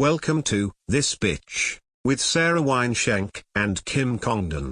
Welcome to This Bitch with Sara Weinshenk and Congdon.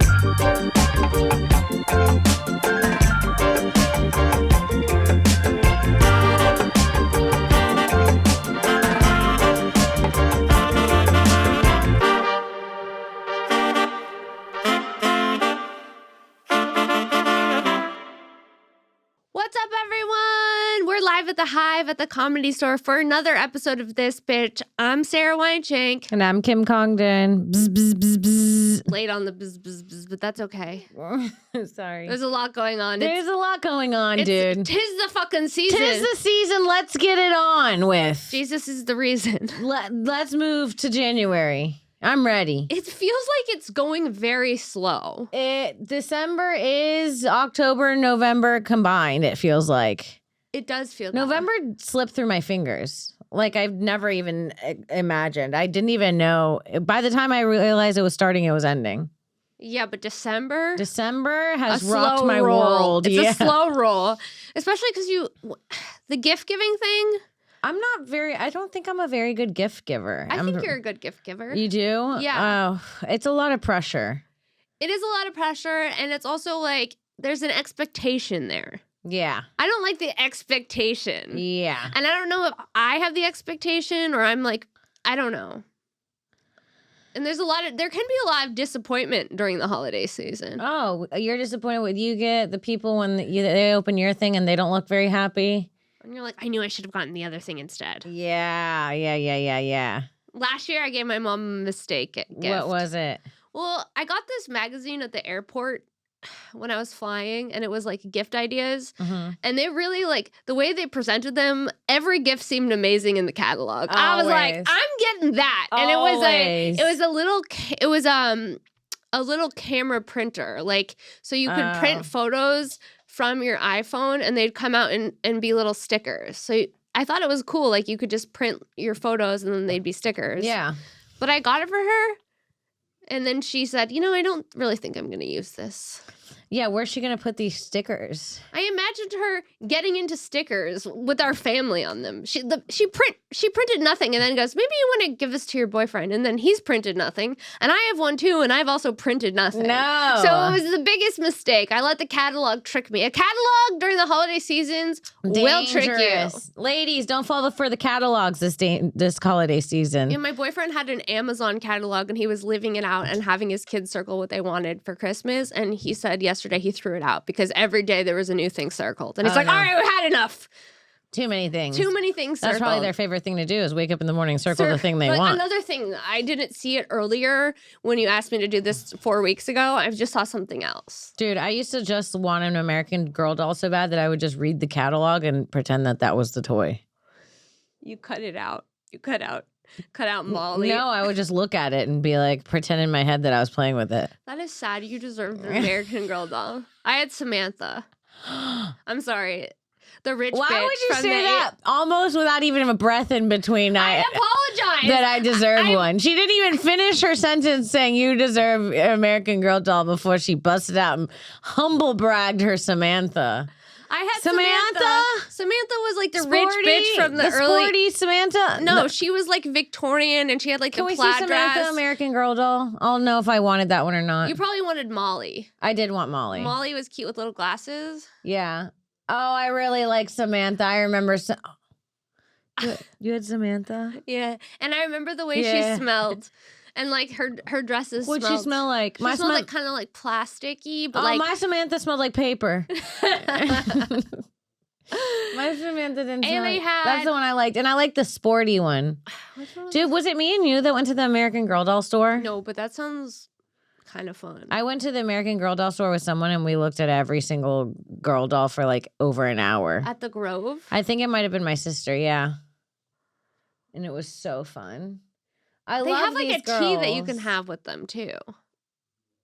What's up, everyone? We're live at the Hive at the Comedy Store for another episode of This Bitch. I'm Sara Weinshenk. And I'm Congdon. Bzz, bzz, bzz, bzz. Late on the bzz, bzz, bzz, but that's okay. Sorry. There's a lot going on. There's a lot going on, dude. Tis the fucking season. Tis the season. Let's get it on with. Jesus is the reason. Let's move to January. I'm ready. It feels like it's going very slow. December is October and November combined, it feels like. It does feel November slipped through my fingers. Like I've never even imagined. I didn't even know. By the time I realized it was starting, it was ending. Yeah, but December has rocked my roll. world. It's a slow roll, especially because the gift giving thing. I don't think I'm a very good gift giver. I think you're a good gift giver. You do? Yeah. Oh, it's a lot of pressure. It is a lot of pressure, and it's also like there's an expectation there. Yeah. I don't like the expectation. Yeah. And I don't know if I have the expectation or I'm like, I don't know. And there can be a lot of disappointment during the holiday season. Oh, you're disappointed with you get the people when they open your thing and they don't look very happy? And you're like, I knew I should have gotten the other thing instead. Yeah. Last year, I gave my mom a mistake gift. What was it? Well, I got this magazine at the airport when I was flying, and it was like gift ideas. Mm-hmm. And they really the way they presented them, every gift seemed amazing in the catalog. I was like, I'm getting that. And it was a little camera printer. So you could print photos from your iPhone and they'd come out and be little stickers. So I thought it was cool. Like you could just print your photos and then they'd be stickers. Yeah. But I got it for her. And then she said, I don't really think I'm going to use this. Yeah, where's she going to put these stickers? I imagined her getting into stickers with our family on them. She printed nothing and then goes, maybe you want to give this to your boyfriend. And then he's printed nothing. And I have one too, and I've also printed nothing. No. So it was the biggest mistake. I let the catalog trick me. A catalog during the holiday seasons will trick you. Ladies, don't fall for the catalogs this holiday season. Yeah, my boyfriend had an Amazon catalog and he was living it out and having his kids circle what they wanted for Christmas. And he said yesterday he threw it out because every day there was a new thing circled. And he's all right, we had enough. Too many things circled. That's probably their favorite thing to do is wake up in the morning, circle the thing they want. Another thing, I didn't see it earlier when you asked me to do this 4 weeks ago. I just saw something else. Dude, I used to just want an American Girl doll so bad that I would just read the catalog and pretend that was the toy. You cut it out. You cut out Molly. No, I would just look at it and be like, pretend in my head that I was playing with it. That is sad. You deserve the American Girl doll. I had Samantha. I'm sorry. The rich bitch. Why would you say that? Almost without even a breath in between. I apologize. That I deserve one. She didn't even finish her sentence saying you deserve an American Girl doll before she busted out and humble bragged her Samantha. I had Samantha. Samantha was like the rich bitch from the early. Sporty Samantha. No, she was like Victorian, and she had like Can a we plaid see Samantha dress. American Girl doll? I'll know if I wanted that one or not. You probably wanted Molly. I did want Molly. Molly was cute with little glasses. Yeah. Oh, I really like Samantha. I remember. You had Samantha? Yeah, and I remember the way she smelled. And like her dresses. What'd she smell like? She smelled like kind of like plasticky, but my Samantha smelled like paper. My Samantha didn't smell like. That's the one I liked. And I liked the sporty one. Dude, was it me and you that went to the American Girl doll store? No, but that sounds kind of fun. I went to the American Girl doll store with someone and we looked at every single girl doll for like over an hour. At the Grove? I think it might have been my sister, yeah. And it was so fun. They have like a tea that you can have with them too.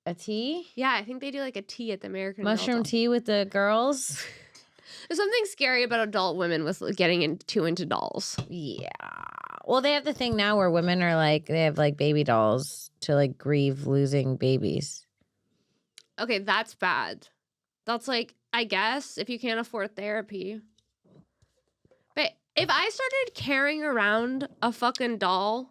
A tea? Yeah, I think they do like a tea at the American Mushroom tea with the girls. There's something scary about adult women with getting into dolls. Yeah. Well, they have the thing now where women are like, they have like baby dolls to like grieve losing babies. Okay, that's bad. That's like, I guess, if you can't afford therapy. But if I started carrying around a fucking doll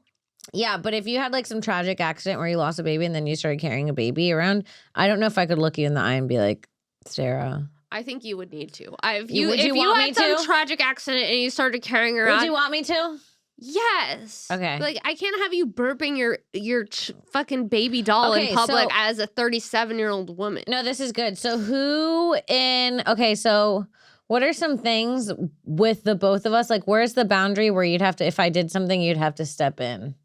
Yeah, but if you had like some tragic accident where you lost a baby and then you started carrying a baby around, I don't know if I could look you in the eye and be like, Sarah. I think you would need to. If you want had me some to? tragic accident and you started carrying her around. Would you want me to? Yes. Okay. Like, I can't have you burping your fucking baby doll in public as a 37-year-old woman. No, this is good. So so what are some things with the both of us? Like, where's the boundary where you'd have to, if I did something, you'd have to step in?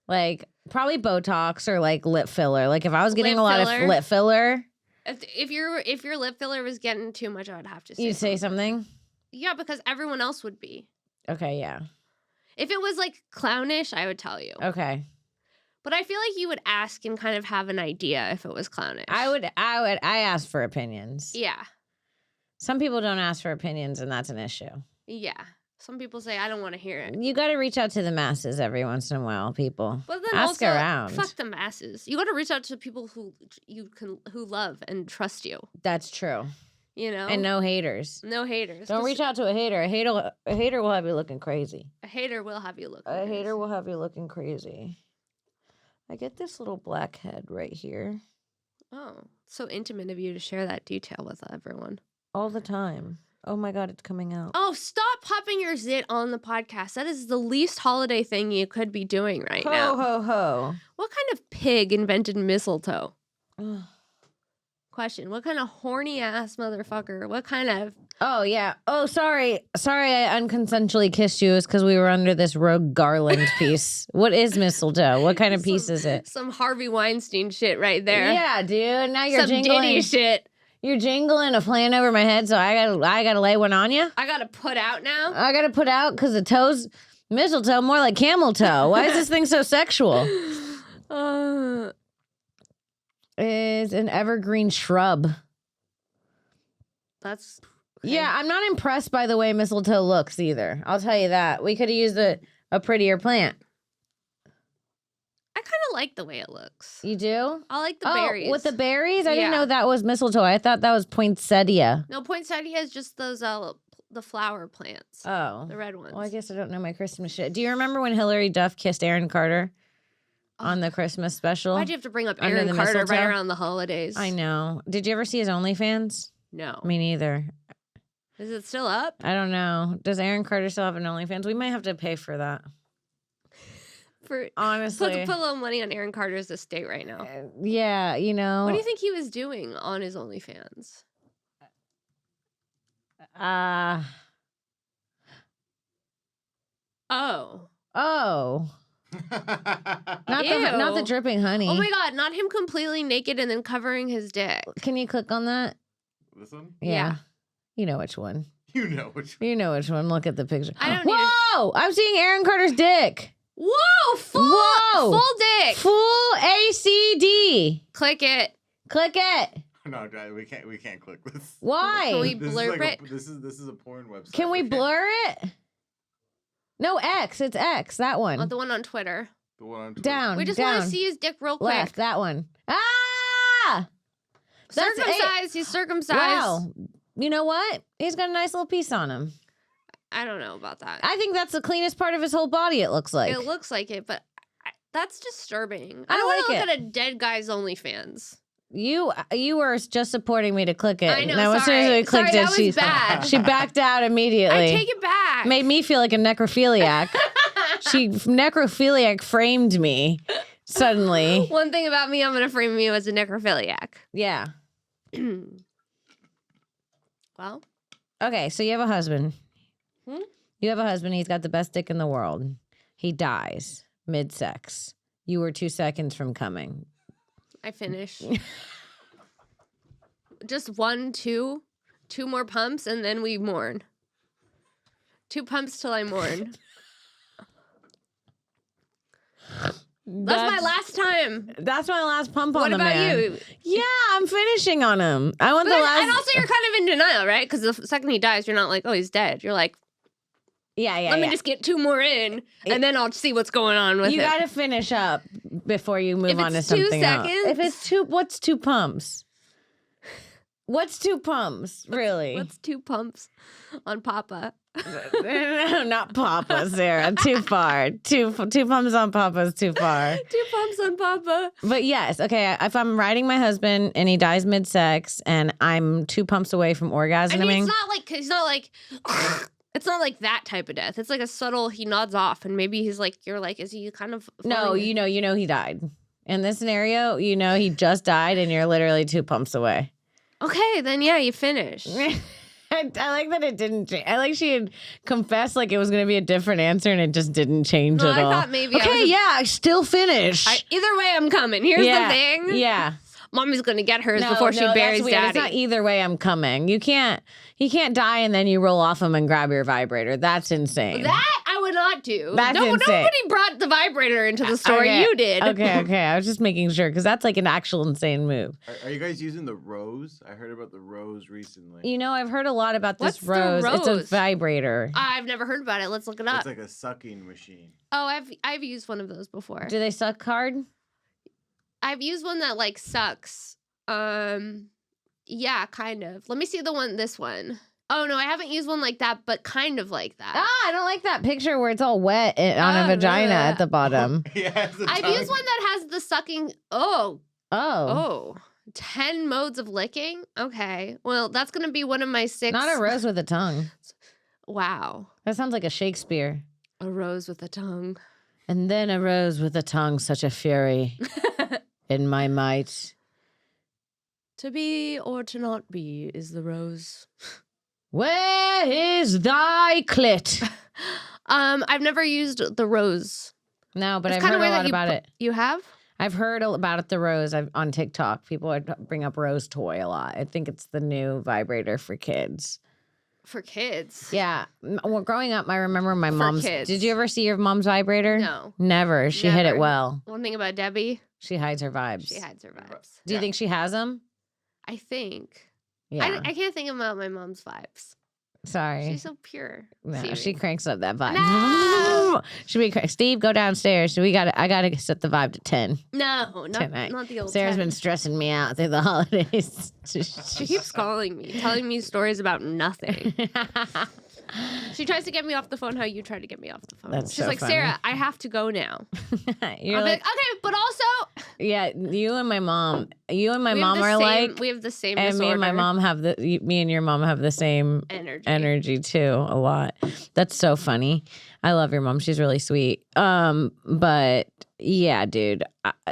Like, probably Botox or like lip filler. Like, if I was getting a lot of lip filler. If your lip filler was getting too much, I would have to say You'd say something? Yeah, because everyone else would be. Okay, yeah. If it was like clownish, I would tell you. Okay. But I feel like you would ask and kind of have an idea if it was clownish. I ask for opinions. Yeah. Some people don't ask for opinions, and that's an issue. Yeah. Some people say, I don't want to hear it. You got to reach out to the masses every once in a while, people. But then ask also, around. Fuck the masses. You got to reach out to people who love and trust you. That's true. You know? And no haters. No haters. Don't reach out to a hater. A hater will have you looking crazy. A hater will have you looking crazy. A hater will have you looking crazy. I get this little black head right here. Oh, so intimate of you to share that detail with everyone. All the time. Oh my God, it's coming out. Oh, stop popping your zit on the podcast. That is the least holiday thing you could be doing right now. Ho, ho, ho. What kind of pig invented mistletoe? Question. What kind of horny ass motherfucker? What kind of... Oh, yeah. Oh, sorry. Sorry I unconsensually kissed you. It's because we were under this rogue garland piece. What is mistletoe? What kind of piece is it? Some Harvey Weinstein shit right there. Yeah, dude. Now you're some jingling. Diddy shit. You're jingling a plan over my head, so I gotta lay one on you? I gotta put out now? I gotta put out because the toes... Mistletoe, more like camel toe. Why is this thing so sexual? Is an evergreen shrub. That's... Okay. Yeah, I'm not impressed by the way mistletoe looks either. I'll tell you that. We could have used a prettier plant. I kind of like the way it looks. You do? I like the berries. With the berries? I didn't know that was mistletoe. I thought that was poinsettia. No, poinsettia is just those the flower plants. Oh. The red ones. Well, I guess I don't know my Christmas shit. Do you remember when Hillary Duff kissed Aaron Carter on the Christmas special? Why'd you have to bring up Aaron Carter mistletoe? Right around the holidays? I know. Did you ever see his OnlyFans? No. Me neither. Is it still up? I don't know. Does Aaron Carter still have an OnlyFans? We might have to pay for that. Honestly. Put a little money on Aaron Carter's estate right now. Yeah, you know. What do you think he was doing on his OnlyFans? Oh. Not the dripping honey. Oh my God, not him completely naked and then covering his dick. Can you click on that? This one? Yeah. You know which one. You know which one. You know which one. Look at the picture. I don't Whoa! I'm seeing Aaron Carter's dick. Whoa! Full dick. Full ACD. Click it. Click it. No, we can't click this. Why? Can we blur it? This is a porn website. Can we blur it? No, X. It's X. That one. Oh, the one on Twitter. The one on Twitter. Down. We just want to see his dick real quick. Left. That one. Ah! Circumcised. He's circumcised. Wow. You know what? He's got a nice little piece on him. I don't know about that. I think that's the cleanest part of his whole body, it looks like. It looks like it, but that's disturbing. I don't want to like look at a dead guy's OnlyFans. You were just supporting me to click it. I know, Now, as soon as we clicked that was bad. She backed out immediately. I take it back. Made me feel like a necrophiliac. She necrophiliac framed me suddenly. One thing about me, I'm going to frame you as a necrophiliac. Yeah. Well. Okay, so you have a husband. Hmm? You have a husband. He's got the best dick in the world. He dies mid-sex. You were 2 seconds from coming. I finish. Just 2 more pumps, and then we mourn. 2 pumps till I mourn. That's my last time. That's my last pump on the man. What about you? Yeah, I'm finishing on him. I want the last. And also, you're kind of in denial, right? Because the second he dies, you're not like, oh, he's dead. You're like, let me just get 2 more in, and then I'll see what's going on with it. You got to finish up before you move on to something else. If it's 2, what's 2 pumps? What's 2 pumps? Really? What's 2 pumps on Papa? No, not Papa, Sarah. Too far. Two pumps on Papa is too far. 2 pumps on Papa. But yes, okay. If I'm riding my husband and he dies mid-sex and I'm 2 pumps away from orgasming, I mean, it's not like it's not like that type of death. It's like a subtle. He nods off, and maybe he's like, you're like, is he kind of? No, you know he died. In this scenario, he just died, and you're literally 2 pumps away. Okay, then yeah, you finish. I like that it didn't change. I like she had confessed like it was going to be a different answer, and it just didn't change at all. I thought maybe. I still finish. Either way, I'm coming. Here's the thing. Yeah. Mommy's gonna get hers before she buries that's daddy. It's not either way I'm coming. He can't die and then you roll off him and grab your vibrator. That's insane. That I would not do. That's insane. Nobody brought the vibrator into the story. Okay. You did. Okay. I was just making sure because that's like an actual insane move. Are you guys using the rose? I heard about the rose recently. I've heard a lot about this What's the rose? It's a vibrator. I've never heard about it. Let's look it up. It's like a sucking machine. Oh, I've used one of those before. Do they suck hard? I've used one that like sucks. Yeah, kind of. Let me see this one. Oh no, I haven't used one like that, but kind of like that. I don't like that picture where it's all wet on a vagina at the bottom. Yeah, I've used one that has the sucking. Oh. 10 modes of licking. Okay, well that's gonna be one of my 6. Not a rose with a tongue. Wow, that sounds like a Shakespeare. A rose with a tongue. And then a rose with a tongue, such a fury in my might. To be or to not be is the rose. Where is thy clit? I've never used the rose. No, but I've heard a lot about it. You have? I've heard about it, the rose. On TikTok, people would bring up rose toy a lot. I think it's the new vibrator for kids. For kids? Yeah. Well, growing up, I remember my mom's. Kids. Did you ever see your mom's vibrator? No. Never. She hid it well. One thing about Debbie. She hides her vibes. She hides her vibes. Do you think she has them? I think. Yeah. I can't think about my mom's vibes. Sorry. She's so pure. No, she cranks up that vibe. No! Should we Steve, go downstairs. I gotta set the vibe to 10. No, tonight. Not the old Sarah's 10. been stressing me out through the holidays. She keeps calling me, telling me stories about nothing. She tries to get me off the phone how you tried to get me off the phone. That's She's so like, funny. Sarah, I have to go now. You're I'm like, okay, but also yeah, you and my mom we have the same and disorder. me and my mom have me and your mom have the same energy too, a lot. That's so funny. I love your mom. She's really sweet. But yeah, dude,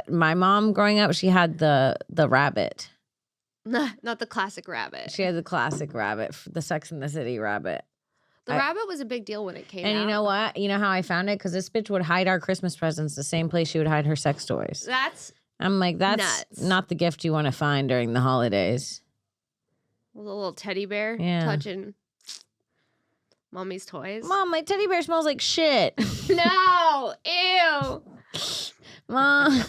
my mom growing up, she had the rabbit. Not the classic rabbit. She had the classic rabbit, the Sex and the City rabbit. The rabbit was a big deal when it came out. And you know what? You know how I found it? Because this bitch would hide our Christmas presents the same place she would hide her sex toys. I'm like, that's nuts. Not the gift you want to find during the holidays. With a little teddy bear touching mommy's toys. Mom, my teddy bear smells like shit. No! Ew! Mom.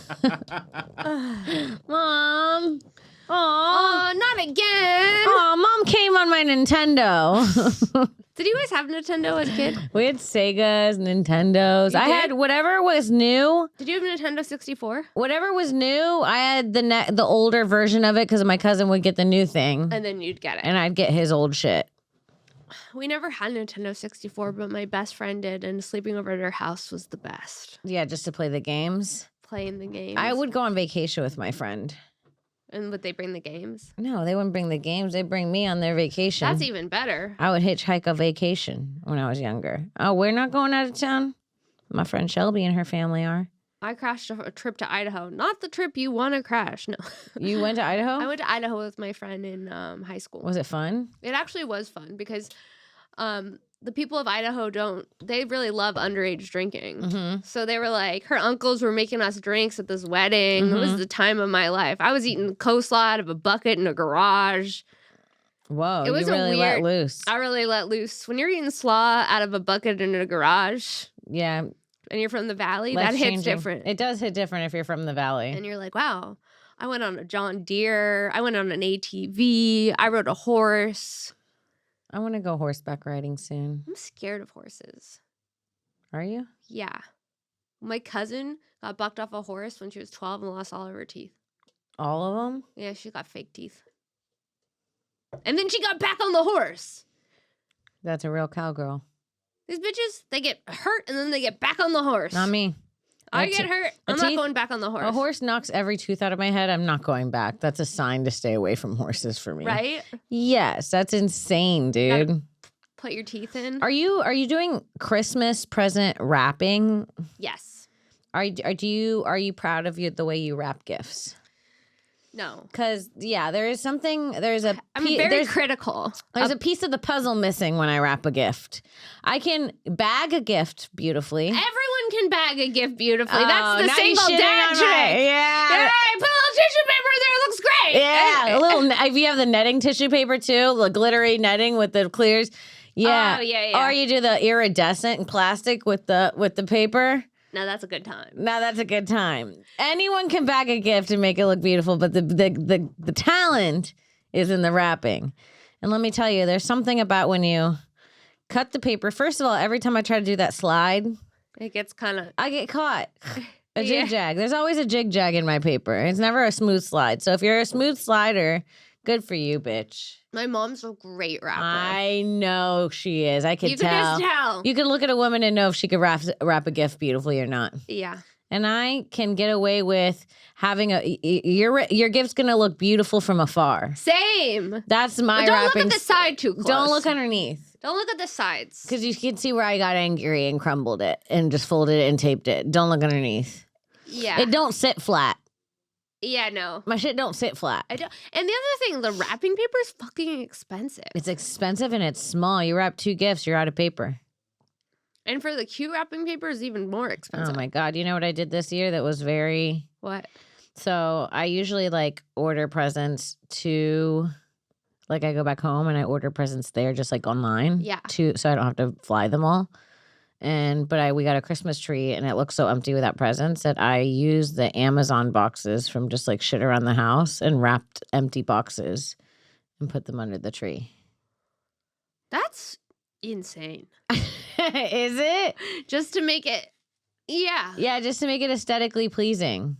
Mom. Oh, not again. Oh, Mom came on my Nintendo. Did you guys have Nintendo as a kid? We had Segas, Nintendos. I had whatever was new. Did you have Nintendo 64? Whatever was new, I had the older version of it because my cousin would get the new thing. And then you'd get it. And I'd get his old shit. We never had Nintendo 64, but my best friend did, and sleeping over at her house was the best. Yeah, just to play the games. Playing the games. I would go on vacation with my friend. And would they bring the games? No, they wouldn't bring the games. They'd bring me on their vacation. That's even better. I would hitchhike a vacation when I was younger. Oh, we're not going out of town? My friend Shelby and her family are. I crashed a trip to Idaho. Not the trip you want to crash, no. You went to Idaho? I went to Idaho with my friend in high school. Was it fun? It actually was fun because the people of Idaho they really love underage drinking. Mm-hmm. So they were like, her uncles were making us drinks at this wedding. Mm-hmm. It was the time of my life. I was eating coleslaw out of a bucket in a garage. Whoa, it was really let loose. I really let loose. When you're eating slaw out of a bucket in a garage. Yeah. And you're from the valley, that hits different. It does hit different if you're from the valley. And you're like, wow, I went on a John Deere. I went on an ATV. I rode a horse. I want to go horseback riding soon. I'm scared of horses. Are you? Yeah. My cousin got bucked off a horse when she was 12 and lost all of her teeth. All of them? Yeah, she got fake teeth. And then she got back on the horse. That's a real cowgirl. These bitches, they get hurt and then they get back on the horse. Not me. I get hurt. I'm not going back on the horse. A horse knocks every tooth out of my head. I'm not going back. That's a sign to stay away from horses for me. Right? Yes, that's insane, dude. Put your teeth in. Are you doing Christmas present wrapping? Yes. Are you proud of the way you wrap gifts? No. Because I'm very critical. There's a piece of the puzzle missing when I wrap a gift. I can bag a gift beautifully. Everyone can bag a gift beautifully. That's Oh, the now single you're shitting dad on trick. yeah. Hey, put a little tissue paper in there. It looks great. Yeah, a little. If you have the netting tissue paper too, the glittery netting with the clears. Yeah. Oh, yeah. Or you do the iridescent plastic with the paper. No, that's a good time. Now that's a good time. Anyone can bag a gift and make it look beautiful, but the talent is in the wrapping. And let me tell you, there's something about when you cut the paper. First of all, every time I try to do that slide, It gets kind of... I get caught. A Yeah. jig-jag. There's always a jig-jag in my paper. It's never a smooth slide. So if you're a smooth slider, good for you, bitch. My mom's a great rapper. I know she is. I could You tell. can just tell. You can look at a woman and know if she could wrap a gift beautifully or not. Yeah. And I can get away with having your gift's gonna look beautiful from afar. Same. That's my But don't wrapping. look at the side too close. Don't look underneath. Don't look at the sides. Because you can see where I got angry and crumbled it and just folded it and taped it. Don't look underneath. Yeah. It don't sit flat. Yeah, no. My shit don't sit flat. I don't. And the other thing, the wrapping paper is fucking expensive. It's expensive and it's small. You wrap 2 gifts, you're out of paper. And for the cute wrapping paper is even more expensive. Oh my God. You know what I did this year that was very... What? So I usually order presents to... I go back home and I order presents there just online. Yeah. So I don't have to fly them all. But we got a Christmas tree and it looks so empty without presents that I used the Amazon boxes from just shit around the house and wrapped empty boxes and put them under the tree. That's insane. Is it? Just to make it, yeah. Yeah, just to make it aesthetically pleasing.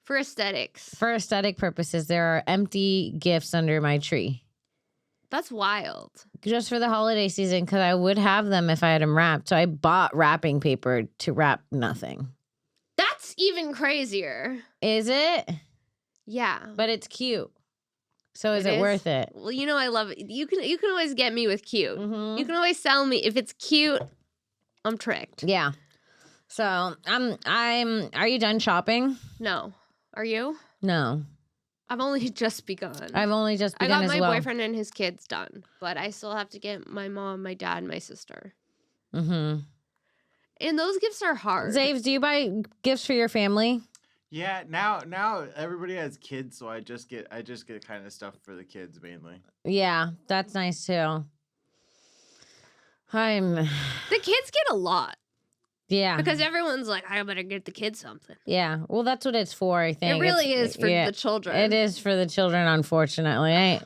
For aesthetics. For aesthetic purposes, there are empty gifts under my tree. That's wild. Just for the holiday season, because I would have them if I had them wrapped. So I bought wrapping paper to wrap nothing. That's even crazier. Is it? Yeah. But it's cute. So is it worth it? Well, I love it. You can always get me with cute. Mm-hmm. You can always sell me if it's cute. I'm tricked. Yeah. So are you done shopping? No. Are you? No. I've only just begun. I've only just I begun got as my well. boyfriend and his kids done, but I still have to get my mom, my dad, and my sister. Mm-hmm. And those gifts are hard. Zaves, do you buy gifts for your family? Yeah, now everybody has kids, so I just get kind of stuff for the kids mainly. Yeah, that's nice too. The kids get a lot. Yeah. Because everyone's like, I better get the kids something. Yeah. Well, that's what it's for, I think. It really is for the children. It is for the children, unfortunately.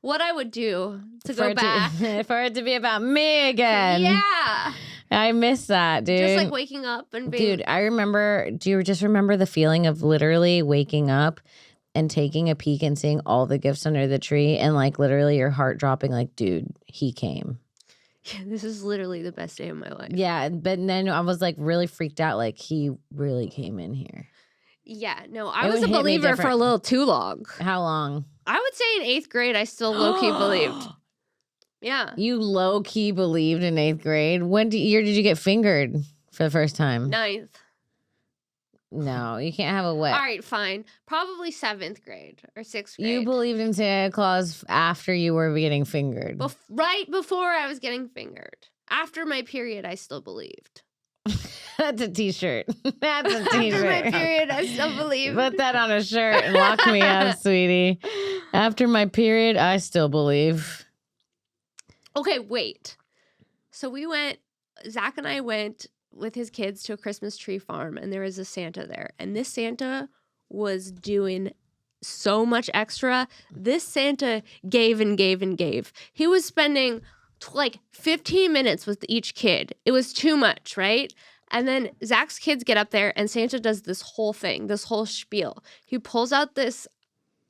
What I would do to go back. For it to be about me again. Yeah. I miss that, dude. Just waking up and being. Dude, I remember, do you just remember the feeling of literally waking up and taking a peek and seeing all the gifts under the tree and literally your heart dropping dude, he came. Yeah, this is literally the best day of my life. Yeah, but then I was really freaked out. He really came in here. Yeah, no, I was a believer for a little too long. How long? I would say in 8th grade, I still low-key believed. Yeah. You low-key believed in 8th grade? When year did you get fingered for the first time? 9th. No, you can't have a wet. All right, fine. Probably 7th grade or 6th grade. You believed in Santa Claus after you were getting fingered. Right before I was getting fingered. After my period, I still believed. That's a t-shirt. That's a t-shirt. After my period, I still believed. Put that on a shirt and lock me up, sweetie. After my period, I still believe. Okay, wait. So Zach and I went with his kids to a Christmas tree farm, and there was a Santa there. And this Santa was doing so much extra. This Santa gave and gave and gave. He was spending 15 minutes with each kid. It was too much, right? And then Zach's kids get up there, and Santa does this whole thing, this whole spiel. He pulls out this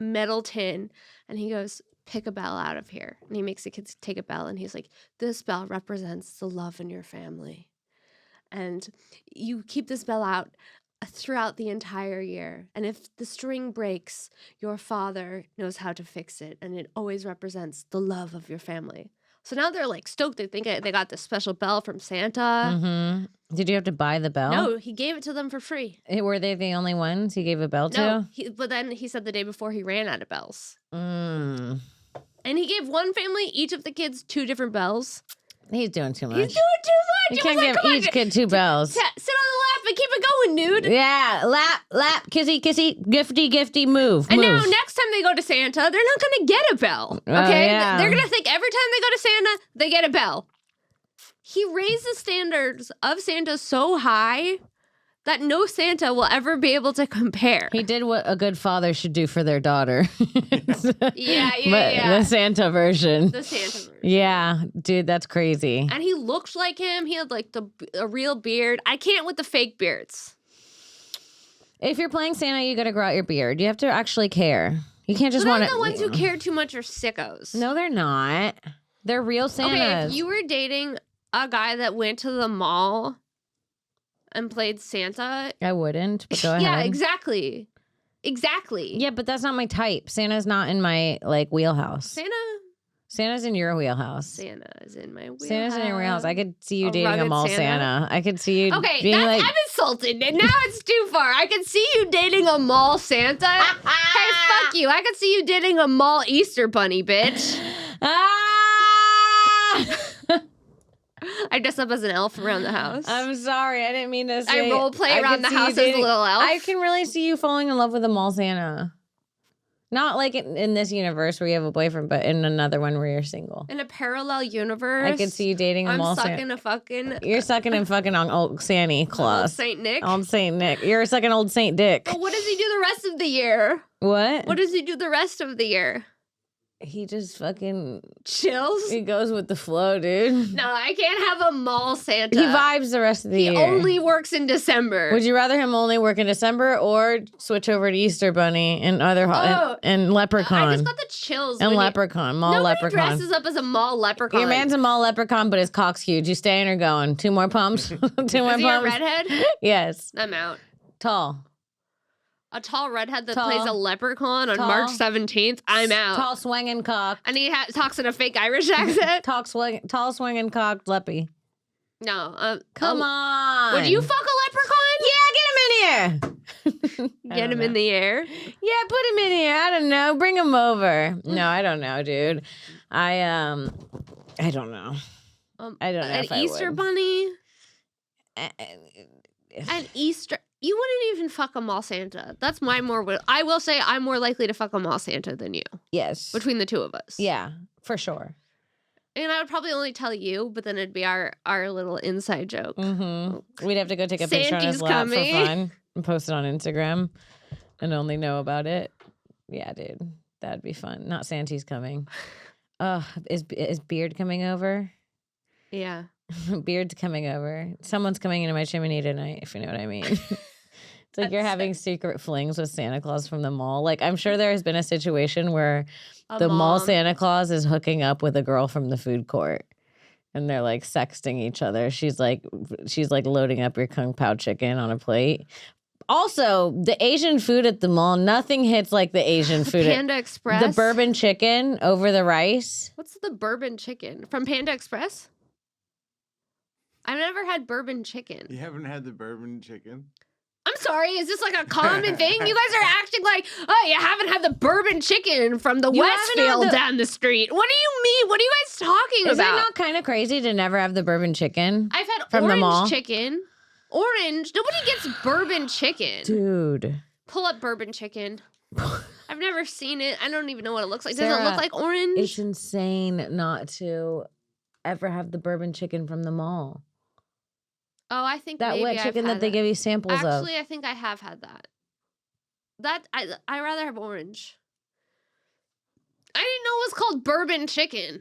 metal tin, and he goes, pick a bell out of here. And he makes the kids take a bell, and he's like, this bell represents the love in your family. And you keep this bell out throughout the entire year. And if the string breaks, your father knows how to fix it. And it always represents the love of your family. So now they're like stoked. They think they got this special bell from Santa. Mm-hmm. Did you have to buy the bell? No, he gave it to them for free. Were they the only ones he gave a bell to? No, but then he said the day before he ran out of bells. Mm. And he gave one family, each of the kids, 2 different bells. He's doing too much. He's doing too much. You can't give each kid 2 bells. Sit on the lap and keep it going, dude. Yeah, lap, kissy, gifty, move. And now next time they go to Santa, they're not going to get a bell. Okay? Yeah. They're going to think every time they go to Santa, they get a bell. He raised the standards of Santa so high that no Santa will ever be able to compare. He did what a good father should do for their daughter. Yeah. The Santa version. The Santa version. Yeah, dude, that's crazy. And he looked like him. He had like a real beard. I can't with the fake beards. If you're playing Santa, you got to grow out your beard. You have to actually care. You can't just want to. The ones who care too much are sickos. No, they're not. They're real Santas. Okay, if you were dating a guy that went to the mall and played Santa, I wouldn't, but go ahead. Yeah, exactly. Yeah, but that's not my type. Santa's not in my wheelhouse. Santa's in your wheelhouse. Santa's in my wheelhouse. Santa's in your wheelhouse. I could see you dating a mall Santa. I could see you being I'm insulted, and now it's too far. I could see you dating a mall Santa. Hey, fuck you. I could see you dating a mall Easter bunny, bitch. I dress up as an elf around the house. I'm sorry. I didn't mean to say. I role play around the house as a little elf. I can really see you falling in love with a mall Santa. Not like in this universe where you have a boyfriend, but in another one where you're single. In a parallel universe. I could see you dating a mall Santa. You're sucking and fucking on old Santa Claus. Old Saint Nick. Old Saint Nick. You're sucking old Saint Dick. But what does he do the rest of the year? What? What does he do the rest of the year? He just fucking chills. He goes with the flow, dude. No, I can't have a mall Santa. He vibes the rest of the year. He only works in December. Would you rather him only work in December or switch over to Easter Bunny and and Leprechaun? I just got the chills. And Leprechaun, mall Leprechaun. Nobody dresses up as a mall Leprechaun. Your man's a mall Leprechaun, but his cock's huge. You staying or going? 2 more pumps? 2 more pumps? Is he a redhead? Yes. I'm out. Tall. A tall redhead that plays a leprechaun on March 17th. I'm out. Tall swinging cock. And he talks in a fake Irish accent. Tall swinging cock leppy. No. Come on. Would you fuck a leprechaun? Yeah, get him in here. Get him in the air? Yeah, put him in here. I don't know. Bring him over. No, I don't know, dude. I don't know. I don't know. An Easter bunny? An Easter. You wouldn't even fuck a mall Santa. That's my I will say I'm more likely to fuck a mall Santa than you. Yes. Between the two of us. Yeah, for sure. And I would probably only tell you, but then it'd be our little inside joke. Mm-hmm. We'd have to go take a picture on his lap for fun and post it on Instagram and only know about it. Yeah, dude. That'd be fun. Not Santa's coming. Is Beard coming over? Yeah. Beard's coming over. Someone's coming into my chimney tonight, if you know what I mean. It's like you're having secret flings with Santa Claus from the mall. Like, I'm sure there has been a situation where the mall Santa Claus is hooking up with a girl from the food court. And they're like sexting each other. She's like loading up your Kung Pao chicken on a plate. Also, the Asian food at the mall, nothing hits like the Asian food. Panda Express? The bourbon chicken over the rice. What's the bourbon chicken? From Panda Express? I've never had bourbon chicken. You haven't had the bourbon chicken? I'm sorry, is this like a common thing? You guys are acting like, oh, you haven't had the bourbon chicken from the Westfield down the street. What do you mean? What are you guys talking about? Is it not kind of crazy to never have the bourbon chicken? I've had from the mall? Orange chicken. Orange. Nobody gets bourbon chicken. Dude. Pull up bourbon chicken. I've never seen it. I don't even know what it looks like. Sarah, does it look like orange? It's insane not to ever have the bourbon chicken from the mall. Oh, I think that maybe wet chicken that they give you samples of. Actually, I think I have had that. I rather have orange. I didn't know it was called bourbon chicken.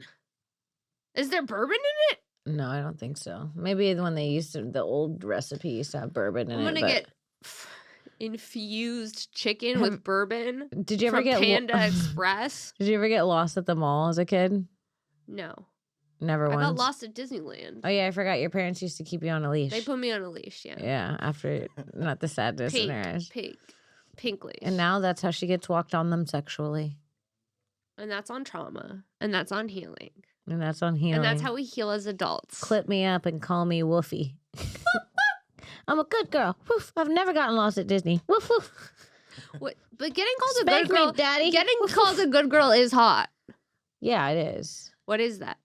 Is there bourbon in it? No, I don't think so. Maybe when they the old recipe used to have bourbon in it. I'm gonna get infused chicken with bourbon. Did you ever get Panda Express? Did you ever get lost at the mall as a kid? No. Never once. I got lost at Disneyland. Oh yeah, I forgot. Your parents used to keep you on a leash. They put me on a leash, yeah. Yeah, after not the sadness in her eyes. Pink leash. And now that's how she gets walked on them sexually. And that's on trauma. And that's on healing. And that's on healing. And that's how we heal as adults. Clip me up and call me Woofy. I'm a good girl. Woof. I've never gotten lost at Disney. Woof woof. What, but getting called Spank a good girl, me, Daddy. Getting called a good girl is hot. Yeah, it is. What is that?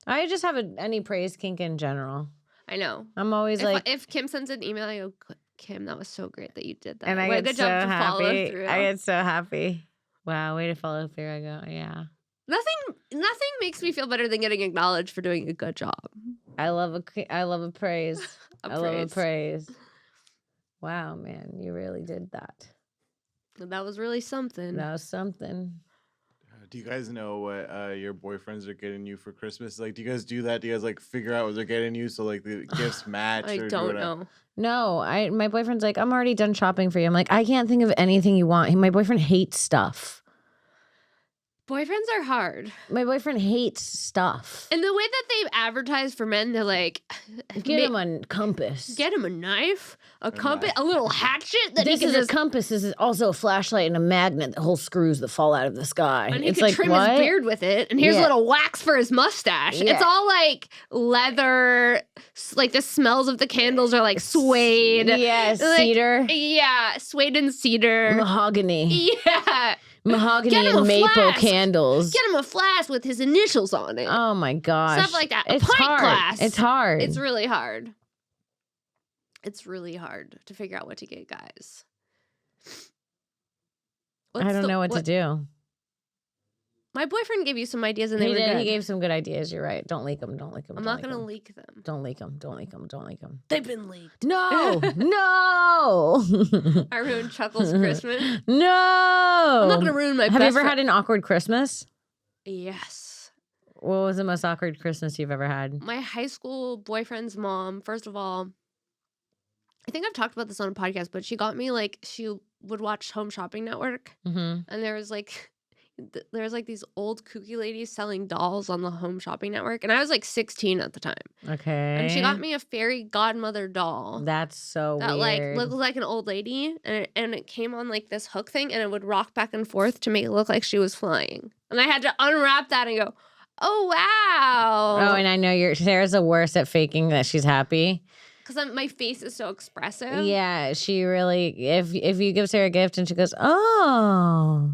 I just have any praise kink in general. I know. I'm always if Kim sends an email, I go, Kim, that was so great that you did that. And I get get so happy. Follow through. I get so happy. Wow, way to follow through. I go, yeah. Nothing makes me feel better than getting acknowledged for doing a good job. I love a praise. I love a praise. Wow, man, you really did that. That was really something. That was something. Do you guys know what your boyfriends are getting you for Christmas? Like, do you guys do that? Do you guys like figure out what they're getting you so like the gifts match? I don't know. No, my boyfriend's like, I'm already done shopping for you. I'm like, I can't think of anything you want. My boyfriend hates stuff. Boyfriends are hard. My boyfriend hates stuff. And the way that they advertise for men, they're like, get him a compass. Get him a knife, a compass, a little hatchet. That this is a compass. This is also a flashlight and a magnet that holds screws that fall out of the sky. And he can trim his beard with it. And here's a little wax for his mustache. Yeah. It's all like leather. Like the smells of the candles are like suede. Yeah, cedar. Yeah, suede and cedar. Mahogany. Yeah. Mahogany and maple candles. Get him a flask with his initials on it. Oh my gosh. Stuff like that. It's hard. Glass. It's hard. It's really hard. It's really hard to figure out what to get guys. I don't know what to do. My boyfriend gave you some ideas and they were good. He gave some good ideas. You're right. Don't leak them. Don't leak them. I'm not going to leak them. Don't leak them. Don't leak them. Don't leak them. They've been leaked. No. No. I ruined Chuckle's Christmas. No. I'm not going to ruin my Have you ever had an awkward Christmas? Yes. What was the most awkward Christmas you've ever had? My high school boyfriend's mom, first of all, I think I've talked about this on a podcast, but she got me like, she would watch Home Shopping Network. Mm-hmm. And there was like these old kooky ladies selling dolls on the Home Shopping Network. And I was like 16 at the time. Okay. And she got me a fairy godmother doll. That's so weird. That like looked like an old lady. And it came on like this hook thing and it would rock back and forth to make it look like she was flying. And I had to unwrap that and go, oh, wow. Oh, and I know Sarah's the worst at faking that she's happy. Because my face is so expressive. Yeah, she really, if you give Sarah a gift and she goes, oh,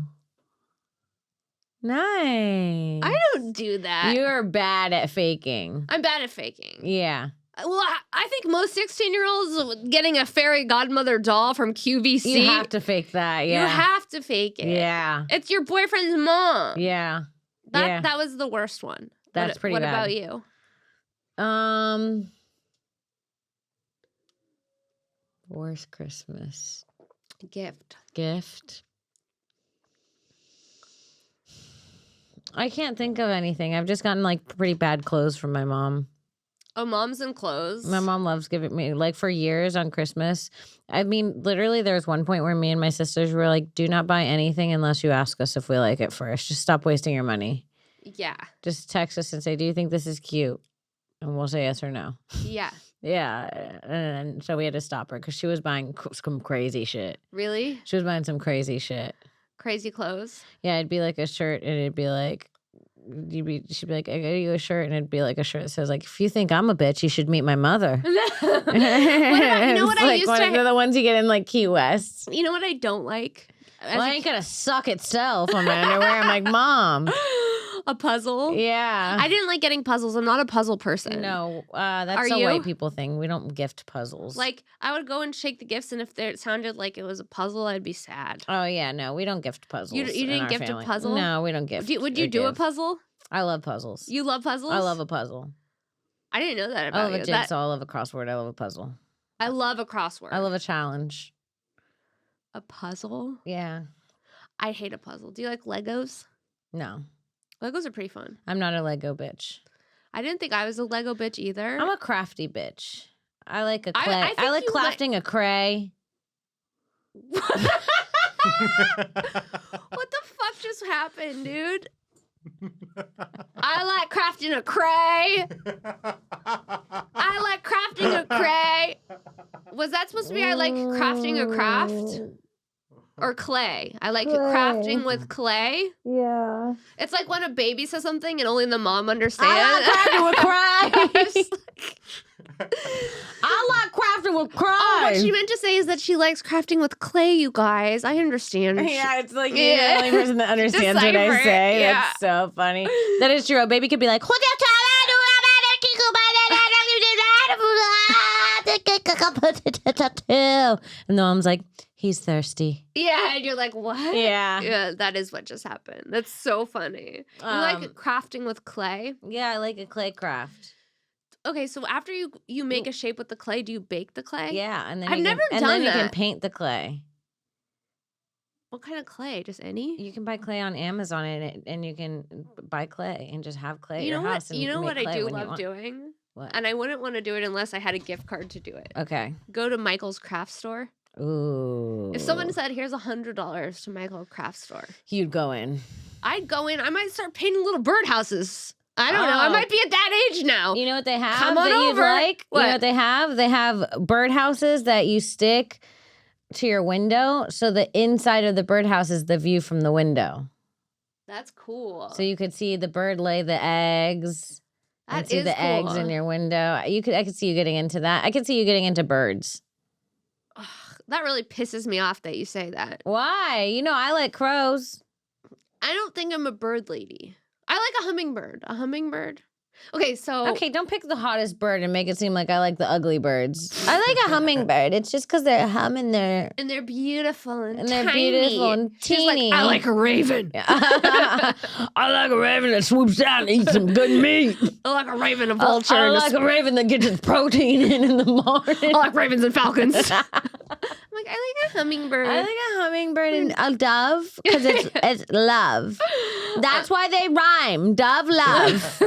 nice. I don't do that. You're bad at faking. I'm bad at faking. Yeah. Well, I think most 16-year-olds getting a fairy godmother doll from QVC. You have to fake that, yeah. You have to fake it. Yeah. It's your boyfriend's mom. Yeah. That was the worst one. That's pretty bad. What about you? Worst Christmas. Gift. I can't think of anything. I've just gotten like pretty bad clothes from my mom. Oh, moms and clothes. My mom loves giving me, like for years on Christmas. I mean, literally there was one point where me and my sisters were like, do not buy anything unless you ask us if we like it first. Just stop wasting your money. Yeah. Just text us and say, do you think this is cute? And we'll say yes or no. Yeah. Yeah. And so we had to stop her because she was buying some crazy shit. Really? She was buying some crazy shit. Crazy clothes? Yeah, it'd be like a shirt and it'd be like, she'd be like, I got you a shirt, and it'd be like a shirt that says like, if you think I'm a bitch, you should meet my mother. You know what I used to? They're the ones you get in like Key West. You know what I don't like? Well, I ain't gonna suck itself on my underwear. I'm like, Mom. A puzzle? Yeah. I didn't like getting puzzles. I'm not a puzzle person. No, that's a white people thing. We don't gift puzzles. Like, I would go and shake the gifts, and if it sounded like it was a puzzle, I'd be sad. Oh, yeah, no, we don't gift puzzles. You didn't gift a puzzle? No, we don't gift. Would you do a puzzle? I love puzzles. You love puzzles? I love a puzzle. I didn't know that about you. I love a jigsaw. I love a crossword. I love a puzzle. I love a crossword. I love a challenge. A puzzle? Yeah. I hate a puzzle. Do you like Legos? No. Legos are pretty fun. I'm not a Lego bitch. I didn't think I was a Lego bitch either. I'm a crafty bitch. I like a clay. I like crafting a cray. What the fuck just happened, dude? I like crafting a cray. I like crafting a cray. Was that supposed to be I like crafting a craft? Or clay? I like crafting with clay. Yeah. It's like when a baby says something and only the mom understands. I like crafting with clay. I like crafting with clay. Oh, what she meant to say is that she likes crafting with clay, you guys. I understand. Yeah, it's like you're the only person that understands what I say. Yeah. That's so funny. That is true. A baby could be like, and the mom's like, he's thirsty. Yeah, and you're like, what? Yeah. Yeah, that is what just happened. That's so funny. You like crafting with clay? Yeah, I like a clay craft. Okay, so after you make a shape with the clay, do you bake the clay? Yeah, and then I've never done then that. you can paint the clay. What kind of clay? Just any? You can buy clay on Amazon and you can buy clay and just have clay at your house. You know what I do when you love want. doing? What? And I wouldn't want to do it unless I had a gift card to do it. Okay. Go to Michael's craft store. Ooh. If someone said, here's $100 to Michael's craft store, you'd go in. I'd go in. I might start painting little birdhouses. I don't know. I might be at that age now. You know what they have Come on that over. you'd like? What? You know what they have? They have birdhouses that you stick to your window, so the inside of the birdhouse is the view from the window. That's cool. So you could see the bird lay the eggs. And That see is the cool. eggs in your window. I could see you getting into that. I could see you getting into birds. Ugh, that really pisses me off that you say that. Why? You know, I like crows. I don't think I'm a bird lady. I like a hummingbird. A hummingbird. Okay, so Okay, don't pick the hottest bird and make it seem like I like the ugly birds. I like a hummingbird. It's just because they're humming there. and they're beautiful and they're tiny. beautiful and She's like, teeny. I like a raven. I like a raven that swoops down and eats some good meat. I like a raven, a vulture. I and like a raven that gets its protein in the morning. I like ravens and falcons. I'm like, I like a hummingbird. I like a hummingbird and a dove because it's love. That's why they rhyme. Dove, love.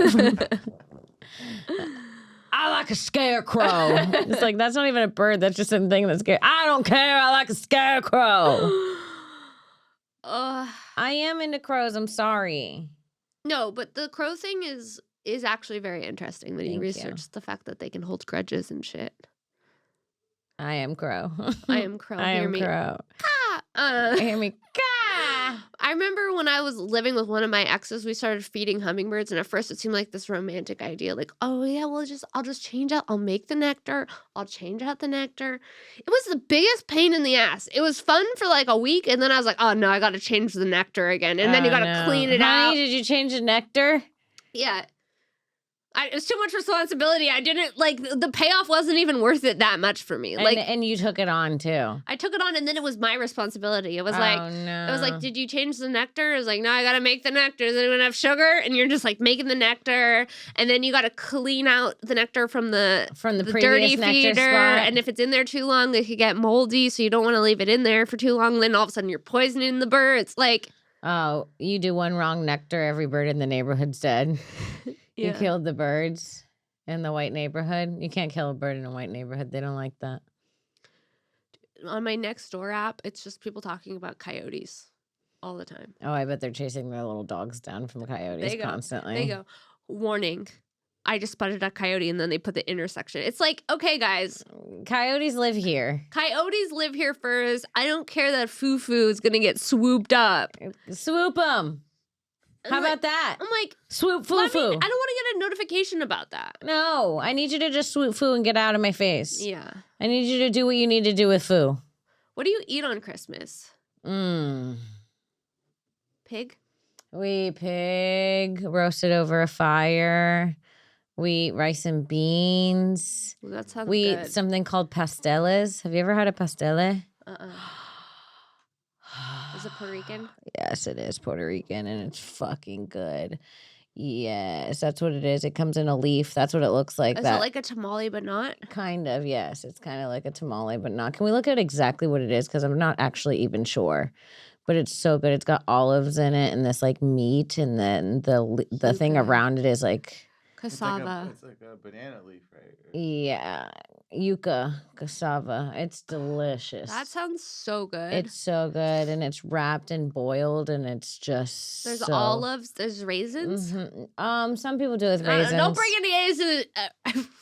I like a scarecrow. It's like, that's not even a bird. That's just something that's scary. I don't care. I like a scarecrow. I am into crows. I'm sorry. No, but the crow thing is actually very interesting when you Thank you. research the fact that they can hold grudges and shit. I am crow. I am crow. I Hear am me. crow. Hear me. I remember when I was living with one of my exes, we started feeding hummingbirds, and at first it seemed like this romantic idea, like, oh yeah, I'll just change out, I'll make the nectar, I'll change out the nectar. It was the biggest pain in the ass. It was fun for like a week, and then I was like, oh no, I gotta change the nectar again, and then you gotta clean it out. Honey, did you change the nectar? Yeah. It was too much responsibility. I didn't like the payoff wasn't even worth it that much for me. And you took it on too. I took it on, and then it was my responsibility. It was No. it was like, did you change the nectar? It was like, no, I gotta make the nectar. Does anyone have sugar? And you're just like making the nectar, and then you gotta clean out the nectar from the previous dirty nectar feeder. spot. And if it's in there too long, it could get moldy. So you don't want to leave it in there for too long. Then all of a sudden you're poisoning the birds. Like, Oh, you do one wrong nectar, every bird in the neighborhood's dead. You killed the birds in the white neighborhood. You can't kill a bird in a white neighborhood. They don't like that. On my next door app, it's just people talking about coyotes all the time. Oh, I bet they're chasing their little dogs down from coyotes constantly. They go, warning, I just spotted a coyote, and then they put the intersection. It's like, okay, guys. Coyotes live here. Coyotes live here first. I don't care that Fufu is going to get swooped up. Swoop them. How about that? I'm like, swoop foo-foo. I don't want to get a notification about that. No, I need you to just swoop foo and get out of my face. Yeah. I need you to do what you need to do with foo. What do you eat on Christmas? Pig? We pig roasted over a fire. We eat rice and beans. Well, that sounds we good. eat something called pasteles. Have you ever had a pastele? Is it Puerto Rican? Yes, it is Puerto Rican, and it's fucking good. Yes, that's what it is. It comes in a leaf. That's what it looks like. Is it like a tamale, but not? Kind of, yes. It's kind of like a tamale, but not. Can we look at exactly what it is? Because I'm not actually even sure. But it's so good. It's got olives in it and this like meat, and then the thing around it is like Cassava. It's like a banana leaf, right? Yeah, yuca, cassava. It's delicious. That sounds so good. It's so good, and it's wrapped and boiled, and it's just There's so... olives. There's raisins. Some people do it with raisins. Don't bring any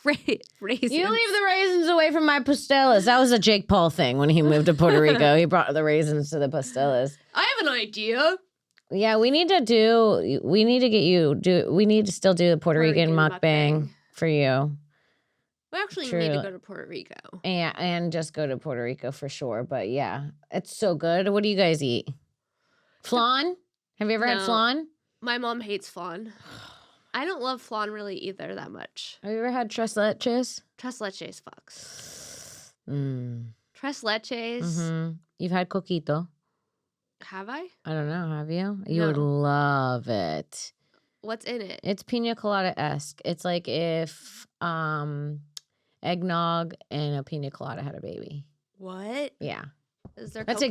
raisins. You leave the raisins away from my pastelas. That was a Jake Paul thing when he moved to Puerto Rico. He brought the raisins to the pastelas. I have an idea. Yeah, we need to still do the Puerto Rican mukbang for you. We actually need to go to Puerto Rico. And just go to Puerto Rico for sure. But yeah, it's so good. What do you guys eat? Flan? Have you ever had flan? My mom hates flan. I don't love flan really either that much. Have you ever had tres leches? Tres leches fucks. Tres leches. Mm-hmm. You've had coquito. Have I? I don't know. Have you? You would love it. What's in it? It's pina colada-esque. It's like if eggnog and a pina colada had a baby. What? Yeah. Is there That's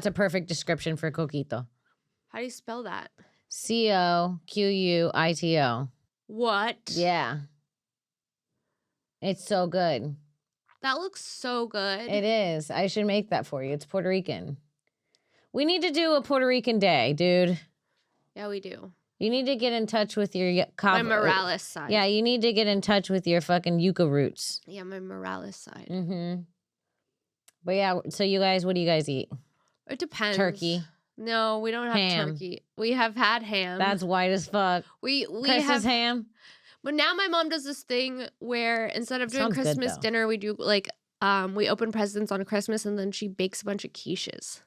a perfect description for coquito. How do you spell that? Coquito. What? Yeah. It's so good. That looks so good. It is. I should make that for you. It's Puerto Rican. We need to do a Puerto Rican day, dude. Yeah, we do. You need to get in touch with your... my Morales side. Yeah, you need to get in touch with your fucking yuca roots. Yeah, my Morales side. Mm-hmm. But yeah, so you guys, what do you guys eat? It depends. Turkey. No, we don't have ham. Turkey. We have had ham. That's white as fuck. We Christmas have ham. But now my mom does this thing where instead of doing Sounds good, Christmas though. dinner, we do like we open presents on Christmas and then she bakes a bunch of quiches.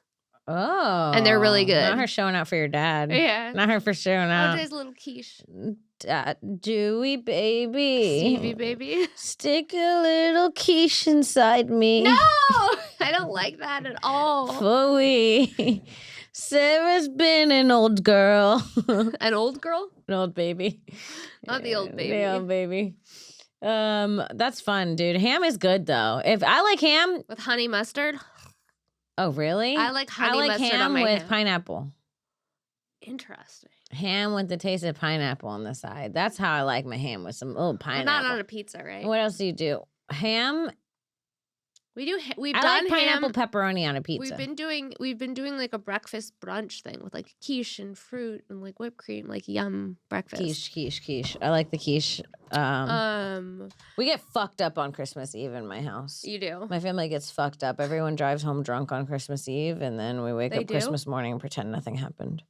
Oh. And they're really good. Not her showing out for your dad. Yeah. Not her for showing out. Oh, there's a little quiche. Dewey baby. Stevie baby. Stick a little quiche inside me. No! I don't like that at all. For we. Sarah's been an old girl. An old girl? An old baby. Not the old baby. The old baby. That's fun, dude. Ham is good though. If I like ham with honey mustard. Oh, really? I like honey mustard ham on my with ham. pineapple. Interesting. Ham with the taste of pineapple on the side. That's how I like my ham, with some little pineapple. But not on a pizza, right? What else do you do? Ham. We've I done like pineapple ham. pepperoni on a pizza. We've been doing like a breakfast brunch thing with like quiche and fruit and like whipped cream, like yum breakfast. Quiche. I like the quiche. We get fucked up on Christmas Eve in my house. You do? My family gets fucked up. Everyone drives home drunk on Christmas Eve, and then we wake up Christmas morning and pretend nothing happened.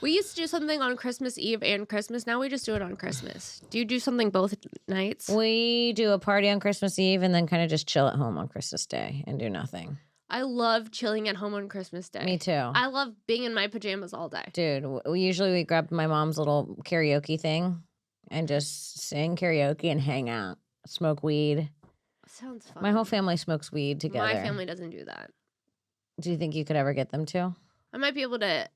We used to do something on Christmas Eve and Christmas. Now we just do it on Christmas. Do you do something both nights? We do a party on Christmas Eve and then kind of just chill at home on Christmas Day and do nothing. I love chilling at home on Christmas Day. Me too. I love being in my pajamas all day. Dude, we grab my mom's little karaoke thing and just sing karaoke and hang out, smoke weed. Sounds fun. My whole family smokes weed together. My family doesn't do that. Do you think you could ever get them to? I might be able to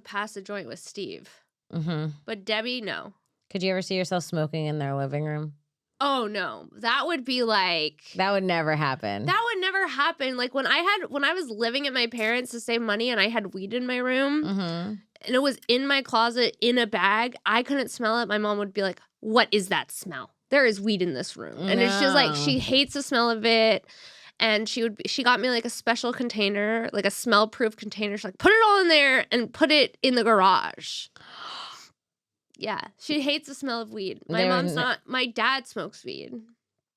pass a joint with Steve. Mm-hmm. But Debbie, no. Could you ever see yourself smoking in their living room? Oh, no. That would be like... That would never happen. That would never happen. Like when I was living at my parents' to save money and I had weed in my room and it was in my closet in a bag, I couldn't smell it. My mom would be like, what is that smell? There is weed in this room. And it's just like, she hates the smell of it. And she got me like a special container, like a smell-proof container. She's like, put it all in there and put it in the garage. Yeah, she hates the smell of weed. My dad smokes weed.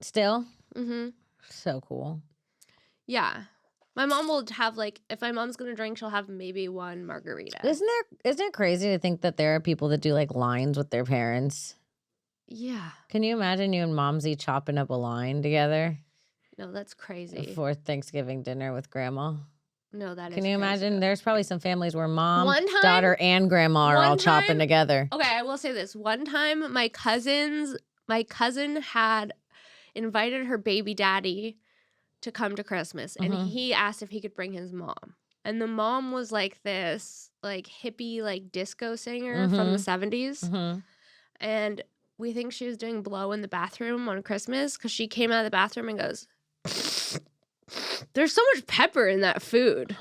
Still? Mm-hmm. So cool. Yeah. My mom will have like, if my mom's going to drink, she'll have maybe one margarita. Isn't it crazy to think that there are people that do like lines with their parents? Yeah. Can you imagine you and Momsy chopping up a line together? No, that's crazy. For Thanksgiving dinner with Grandma. No, that is Can you crazy. imagine? There's probably some families where mom, daughter, and grandma are all chopping together. Okay, I will say this. One time, my cousin had invited her baby daddy to come to Christmas, and he asked if he could bring his mom. And the mom was like this, like hippie, like disco singer from the 70s. And we think she was doing blow in the bathroom on Christmas because she came out of the bathroom and goes, there's so much pepper in that food.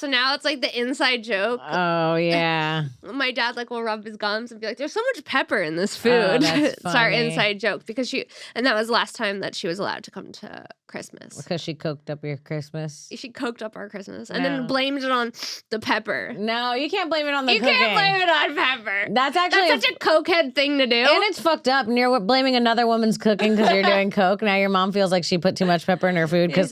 So now it's like the inside joke. Oh, yeah. My dad like will rub his gums and be like, "There's so much pepper in this food." Oh, that's It's our funny. inside joke because and that was the last time that she was allowed to come to Christmas. Because she cooked up your Christmas. She coked up our Christmas and then blamed it on the pepper. No, you can't blame it on the cooking. You can't blame it on pepper. That's such a cokehead thing to do. And it's fucked up. And you're blaming another woman's cooking because you're doing coke. Now your mom feels like she put too much pepper in her food because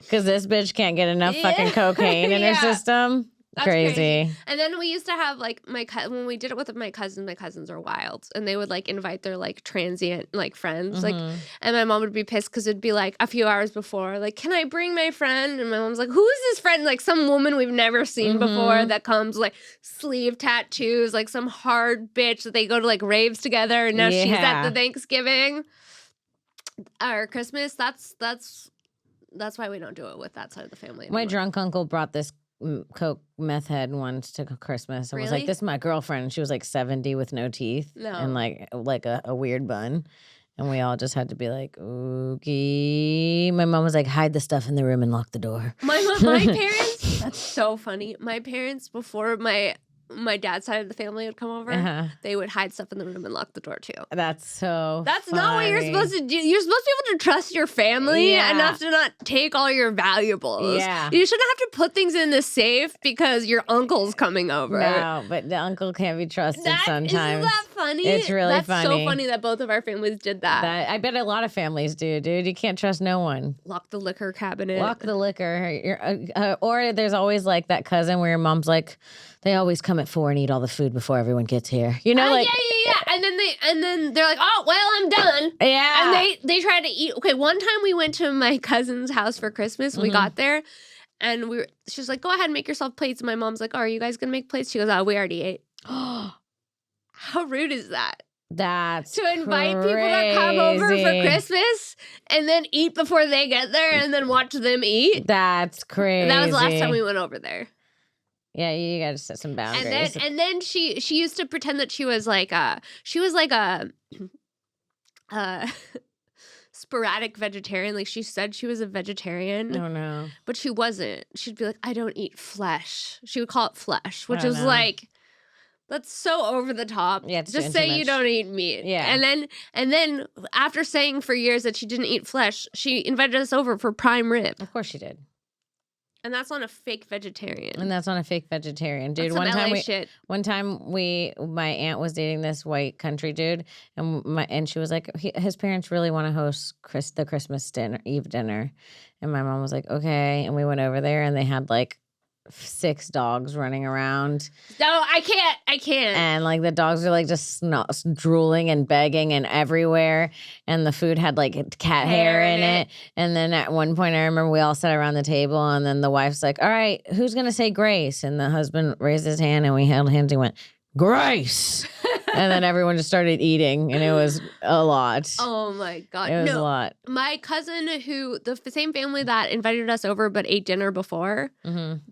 this bitch can't get enough fucking cocaine in her system. That's crazy. And then we used to have like when we did it with my cousins are wild, and they would like invite their like transient like friends, like, and my mom would be pissed because it'd be like a few hours before, like, can I bring my friend? And my mom's like, who is this friend? Like some woman we've never seen before that comes like sleeve tattoos, like some hard bitch that they go to like raves together, and now she's at the Thanksgiving or Christmas. That's why we don't do it with that side of the family anymore. My drunk uncle brought this coke meth head once to Christmas and was like, this is my girlfriend. And she was like 70 with no teeth and like a weird bun. And we all just had to be like, okay. My mom was like, hide the stuff in the room and lock the door. My parents, that's so funny. My parents, before my dad's side of the family would come over, they would hide stuff in the room and lock the door too. That's not what you're funny. supposed to do. You're supposed to be able to trust your family enough to not take all your valuables. Yeah. You shouldn't have to put things in the safe because your uncle's coming over. No, but the uncle can't be trusted sometimes. Isn't that funny? It's really That's funny. so funny that both of our families did that. I bet a lot of families do, dude. You can't trust no one. Lock the liquor cabinet. Lock the liquor. Or there's always like that cousin where your mom's like, they always come at 4 and eat all the food before everyone gets here. You know, like yeah. And then they're like, oh well, I'm done. Yeah. And they try to eat. Okay, one time we went to my cousin's house for Christmas. We got there, and she was like, go ahead and make yourself plates. And my mom's like, oh, are you guys gonna make plates? She goes, oh, we already ate. How rude is that? That's to invite people to come over for Christmas and then eat before they get there and then watch them eat. That's crazy. That was the last time we went over there. Yeah, you got to set some boundaries. And then she used to pretend that she was like a sporadic vegetarian. Like she said she was a vegetarian. Oh no. But she wasn't. She'd be like, I don't eat flesh. She would call it flesh, which was like, that's so over the top. Yeah, just say you don't eat meat. Yeah. And then after saying for years that she didn't eat flesh, she invited us over for prime rib. Of course she did. And that's on a fake vegetarian. And that's on a fake vegetarian, dude. That's some LA shit. One time my aunt was dating this white country dude, and she was like, his parents really want to host the Christmas Eve dinner, and my mom was like, okay, and we went over there, and they had like 6 dogs running around. No, I can't. And like the dogs are like just drooling and begging and everywhere. And the food had like cat hair in it. And then at one point I remember we all sat around the table and then the wife's like, all right, who's going to say grace? And the husband raised his hand and we held hands and went, grace. And then everyone just started eating, and it was a lot. Oh my God. It was a lot. My cousin the same family that invited us over but ate dinner before,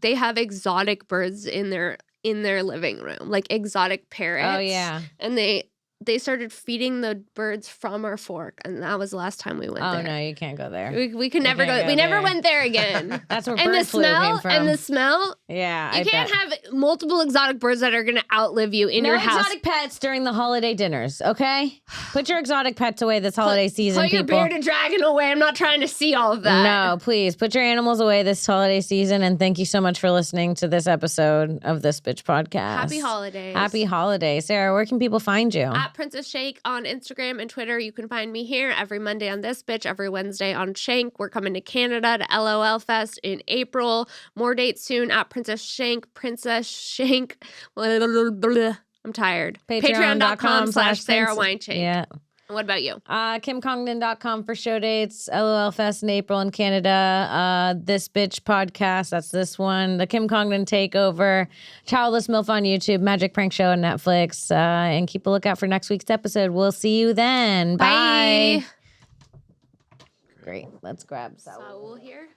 they have exotic birds in their living room, like exotic parrots. Oh, yeah. And they started feeding the birds from our fork, and that was the last time we went there. Oh, no, you can't go there. We could never go. We never went there again. That's where and bird flu came from. And the smell. Yeah, you can't have multiple exotic birds that are going to outlive you in your house. No exotic pets during the holiday dinners, okay? Put your exotic pets away this holiday season, put people. Put your bearded dragon away. I'm not trying to see all of that. No, please. Put your animals away this holiday season, and thank you so much for listening to this episode of This Bitch Podcast. Happy holidays. Happy holidays. Sarah, where can people find you? At Princess Shake on Instagram and Twitter. You can find me here every Monday on This Bitch, every Wednesday on Shank. We're coming to Canada to LOL Fest in April. More dates soon at Princess Shank. I'm tired. Patreon.com/Sara Weinshenk. Yeah. What about you? KimCongdon.com for show dates. LOL Fest in April in Canada. This Bitch Podcast. That's this one. The Kim Congdon Takeover. Childless MILF on YouTube. Magic Prank Show on Netflix. And keep a lookout for next week's episode. We'll see you then. Bye. Great. Let's grab Saul here.